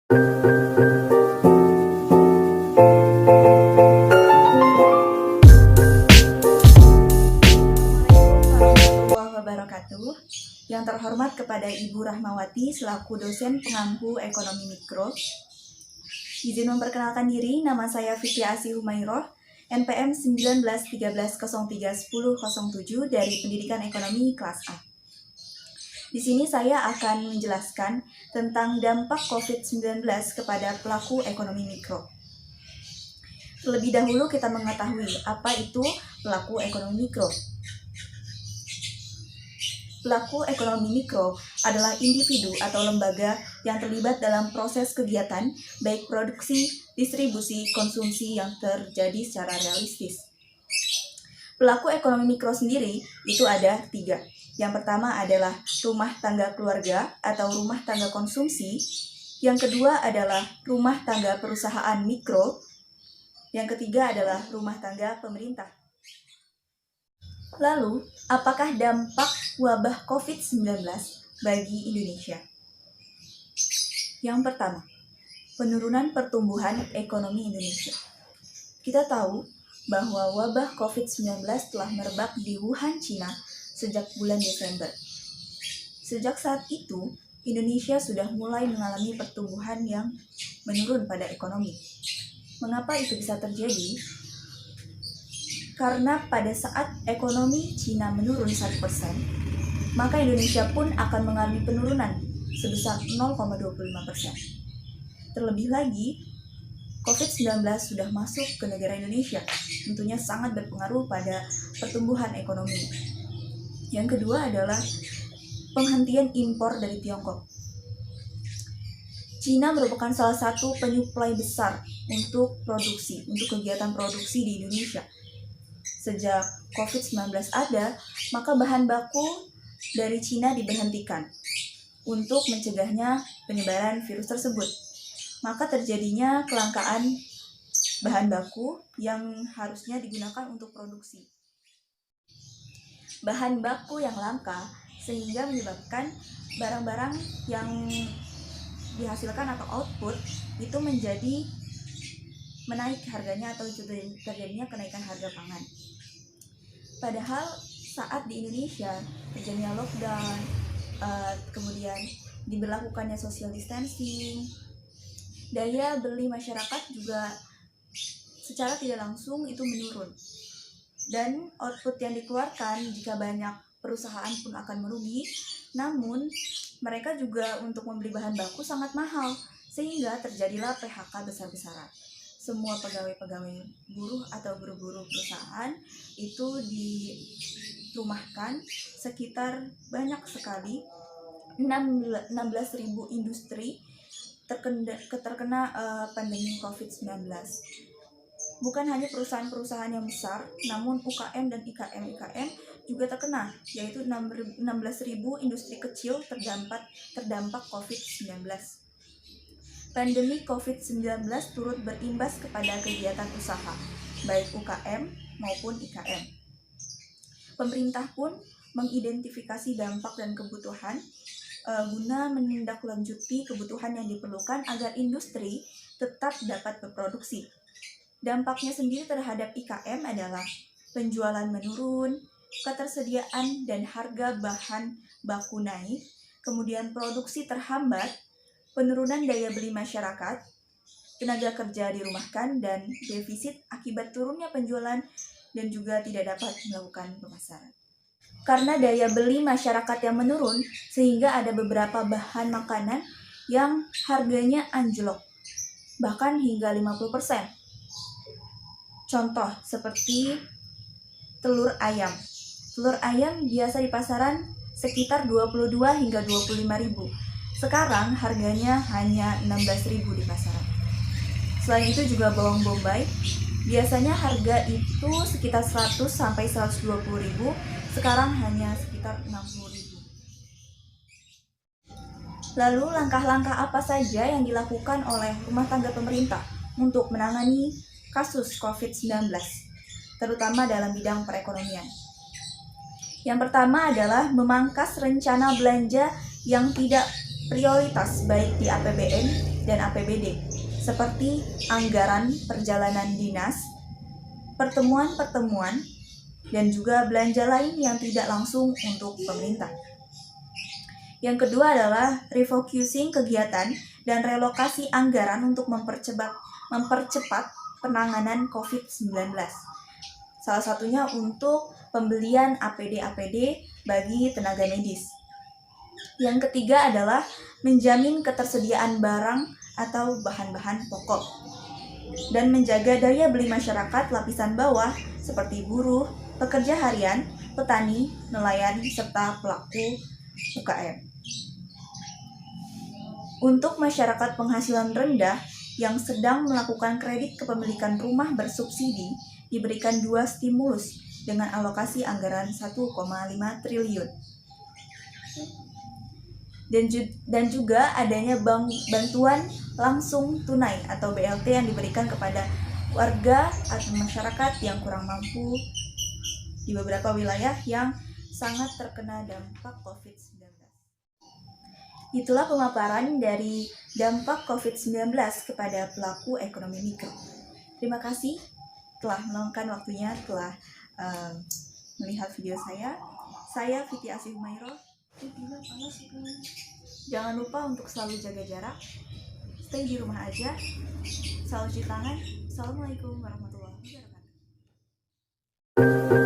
Warahmatullahi wabarakatuh. Yang terhormat kepada Ibu Rahmawati selaku dosen pengampu ekonomi mikro. Izin memperkenalkan diri, nama saya Fikri Asih Humairoh, NPM 1913031007 dari Pendidikan Ekonomi kelas A. Di sini saya akan menjelaskan tentang dampak COVID-19 kepada pelaku ekonomi mikro. Terlebih dahulu kita mengetahui apa itu pelaku ekonomi mikro. Pelaku ekonomi mikro adalah individu atau lembaga yang terlibat dalam proses kegiatan, baik produksi, distribusi, konsumsi yang terjadi secara realistis. Pelaku ekonomi mikro sendiri itu ada 3. Yang pertama adalah rumah tangga keluarga atau rumah tangga konsumsi. Yang kedua adalah rumah tangga perusahaan mikro. Yang ketiga adalah rumah tangga pemerintah. Lalu, apakah dampak wabah COVID-19 bagi Indonesia? Yang pertama, penurunan pertumbuhan ekonomi Indonesia. Kita tahu bahwa wabah COVID-19 telah merebak di Wuhan, Cina sejak bulan Desember. Sejak saat itu, Indonesia sudah mulai mengalami pertumbuhan yang menurun pada ekonomi. Mengapa itu bisa terjadi? Karena pada saat ekonomi Cina menurun 1%, maka Indonesia pun akan mengalami penurunan sebesar 0,25%. Terlebih lagi, COVID-19 sudah masuk ke negara Indonesia, tentunya sangat berpengaruh pada pertumbuhan ekonomi. Yang kedua adalah penghentian impor dari Tiongkok. Cina merupakan salah satu penyuplai besar untuk kegiatan produksi di Indonesia. Sejak COVID-19 ada, maka bahan baku dari Cina diberhentikan untuk mencegahnya penyebaran virus tersebut. Maka terjadinya kelangkaan bahan baku yang harusnya digunakan untuk produksi. Bahan baku yang langka sehingga menyebabkan barang-barang yang dihasilkan atau output itu menjadi menaik harganya atau terjadinya kenaikan harga pangan. Padahal saat di Indonesia terjadinya lockdown, kemudian diberlakukannya social distancing, daya beli masyarakat juga secara tidak langsung itu menurun. Dan output yang dikeluarkan jika banyak perusahaan pun akan merugi, namun mereka juga untuk membeli bahan baku sangat mahal, sehingga terjadilah PHK besar-besaran. Semua pegawai-pegawai buruh atau buruh-buruh perusahaan itu dirumahkan, sekitar banyak sekali 16.000 industri terkena pandemi COVID-19. Bukan hanya perusahaan-perusahaan yang besar, namun UKM dan IKM juga terkena, yaitu 16.000 industri kecil terdampak COVID-19. Pandemi COVID-19 turut berimbas kepada kegiatan usaha, baik UKM maupun IKM. Pemerintah pun mengidentifikasi dampak dan kebutuhan guna menindaklanjuti kebutuhan yang diperlukan agar industri tetap dapat berproduksi. Dampaknya sendiri terhadap IKM adalah penjualan menurun, ketersediaan dan harga bahan baku naik, kemudian produksi terhambat, penurunan daya beli masyarakat, tenaga kerja dirumahkan, dan defisit akibat turunnya penjualan dan juga tidak dapat melakukan pemasaran. Karena daya beli masyarakat yang menurun, sehingga ada beberapa bahan makanan yang harganya anjlok, bahkan hingga 50%. Contoh seperti telur ayam. Telur ayam biasa di pasaran sekitar 22 hingga 25.000. Sekarang harganya hanya 16.000 di pasaran. Selain itu juga bawang bombay. Biasanya harga itu sekitar 100 sampai 120.000, sekarang hanya sekitar 60.000. Lalu langkah-langkah apa saja yang dilakukan oleh rumah tangga pemerintah untuk menangani kasus COVID-19, terutama dalam bidang perekonomian? Yang pertama adalah memangkas rencana belanja yang tidak prioritas baik di APBN dan APBD, seperti anggaran perjalanan dinas, pertemuan-pertemuan, dan juga belanja lain yang tidak langsung untuk pemerintah. Yang kedua adalah refocusing kegiatan dan relokasi anggaran untuk mempercepat penanganan COVID-19. Salah satunya untuk pembelian APD-APD bagi tenaga medis. Yang ketiga adalah menjamin ketersediaan barang atau bahan-bahan pokok dan menjaga daya beli masyarakat lapisan bawah seperti buruh, pekerja harian, petani, nelayan, serta pelaku UKM. Untuk masyarakat penghasilan rendah yang sedang melakukan kredit kepemilikan rumah bersubsidi, diberikan 2 stimulus dengan alokasi anggaran 1,5 triliun. Dan juga adanya bantuan langsung tunai atau BLT yang diberikan kepada warga atau masyarakat yang kurang mampu di beberapa wilayah yang sangat terkena dampak COVID-19. Itulah pemaparan dari dampak COVID-19 kepada pelaku ekonomi mikro. Terima kasih telah meluangkan waktunya, telah melihat video saya. Saya Fiti Asih Humairo. Jangan lupa untuk selalu jaga jarak, stay di rumah aja, selalu cuci tangan. Assalamualaikum warahmatullahi wabarakatuh.